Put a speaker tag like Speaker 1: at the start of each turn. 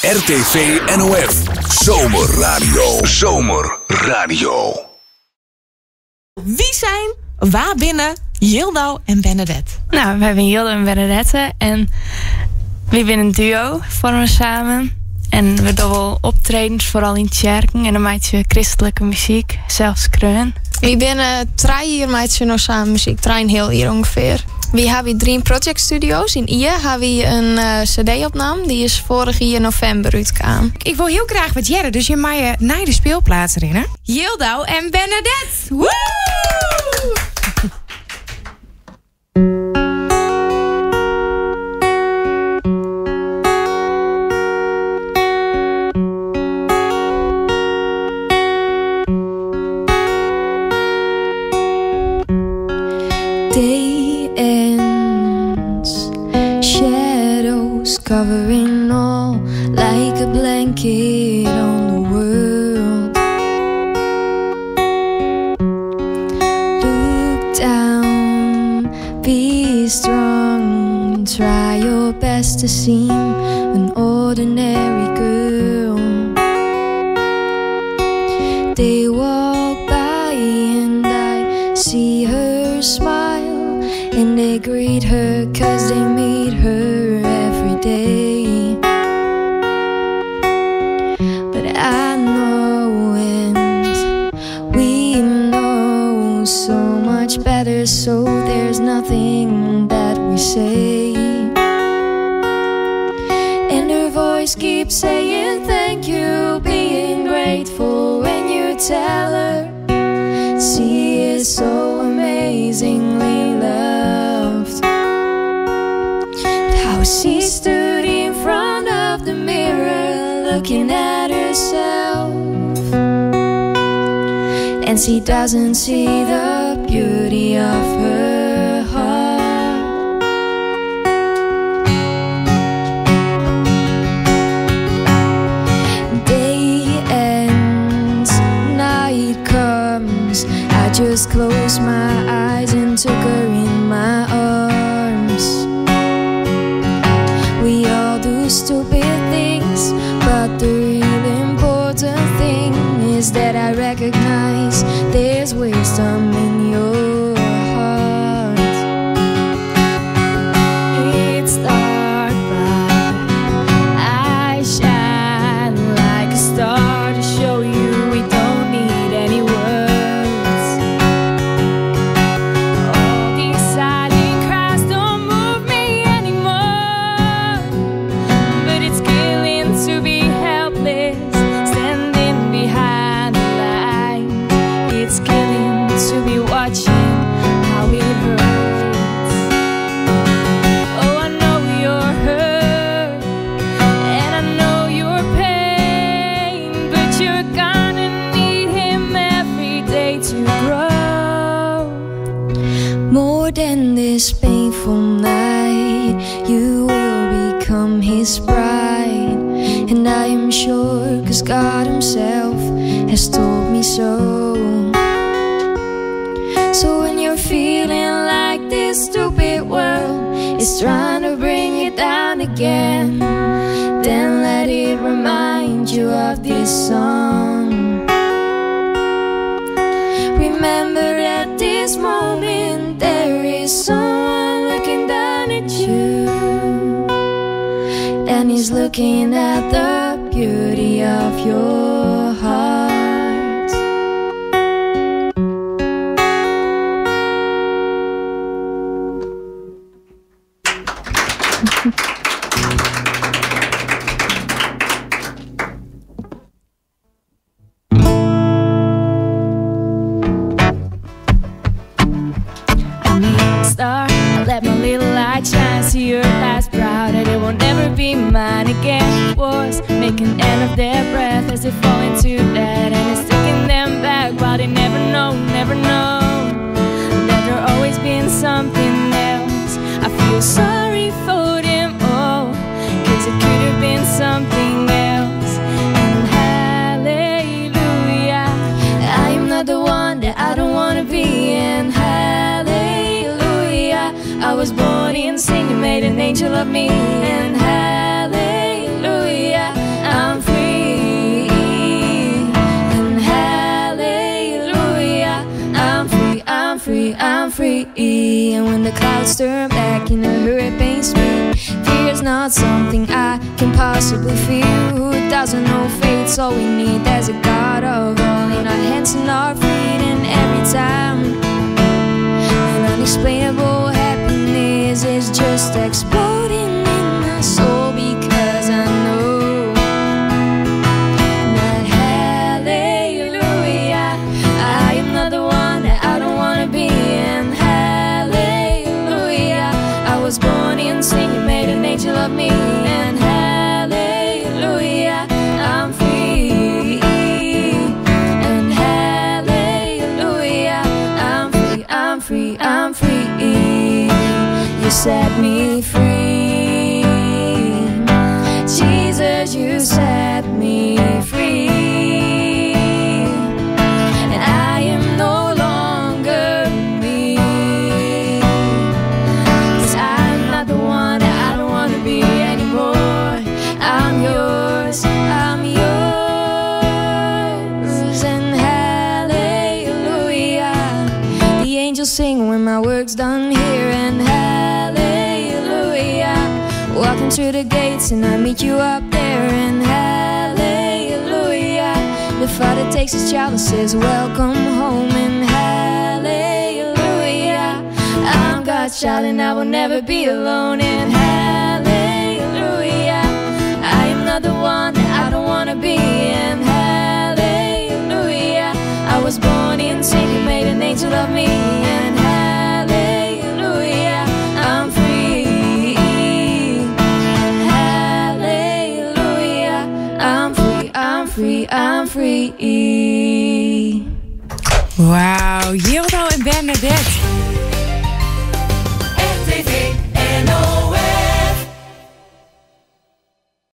Speaker 1: RTV NOF. Zomerradio.
Speaker 2: Wie zijn, waar binnen Yildo en Bernadette?
Speaker 3: Nou, we hebben Yildo en Bernadette en we zijn een duo, vormen samen. En we doen wel optredens, vooral in kerken. En dan maak je christelijke muziek, zelfs kreun.
Speaker 4: We zijn 3 jaar met je nog samen muziek, 3,5 jaar ongeveer. We hebben 3 projectstudio's. In Ie hebben we een cd-opname. Die is vorig jaar november uitgekomen.
Speaker 2: Ik wil heel graag wat jaren, dus je mag je naar de speelplaats rennen. Yildo en Bernadette! Woe!
Speaker 5: Covering all like a blanket on the world. Look down, be strong, try your best to seem an ordinary girl. They walk by and I see her smile, and they greet her 'cause they meet her every day. But I know and we know so much better, so there's nothing that we say. And her voice keeps saying thank you, being grateful when you tell her she is so amazingly loved. How she stood in front of the mirror looking at herself, and she doesn't see the beauty of her heart. Day ends, night comes, I just closed my eyes and took her in my arms. We all do stupid things, but the real important thing is that I recognize there's wisdom in your heart. It's dark, but I shine like a star to show you we don't need any words. All these silent cries don't move me anymore, but it's killing to be helpless, standing behind the light. It's killing to be watching how it hurts. Oh, I know you're hurt, and I know your pain, but you're gonna need him every day to grow. More than this painful night, you will become his bride. And I am sure, 'cause God himself has told me so. So when you're feeling like this stupid world is trying to bring you down again, then let it remind you of this song. Remember at this moment there is someone looking down at you, and he's looking at the beauty of your heart. Star, let my little light shine. See your last proud, and it will never be mine again. Wars make an end of their breath as they fall into that, and it's taking them back, but they never know that there always been something else. I feel sorry for them all, 'cause it could have been something else. And hallelujah, I'm not the one that I don't wanna be. And hallelujah, I was born in sin, you made an angel of me. And hallelujah, and when the clouds turn black in a hurricane speed, fear's not something I can possibly feel. Who doesn't know fate's all we need? There's a God of all in our hands and our feet, and every time an unexplainable happiness is just exploding in my soul, because I know that hallelujah, I am not the one that I don't wanna be, and hallelujah, I was born in sin, you made an angel of me, and hallelujah, I'm free, and hallelujah, I'm free, I'm free, I'm free. You set me free, Jesus, you set me free, and I am no longer me, 'cause I'm not the one that I don't want to be anymore. I'm yours, I'm yours, and hallelujah, the angels sing when my work's done here, and walking through the gates and I meet you up there, and hallelujah, the Father takes his child and says welcome home, and hallelujah, I'm God's child and I will never be alone, and hallelujah, I am not the one that I don't want to be, and hallelujah, I was born in sin, you made an angel of me, and hallelujah, I'm free. I'm free.
Speaker 2: Wauw, Yildo en Bernadette.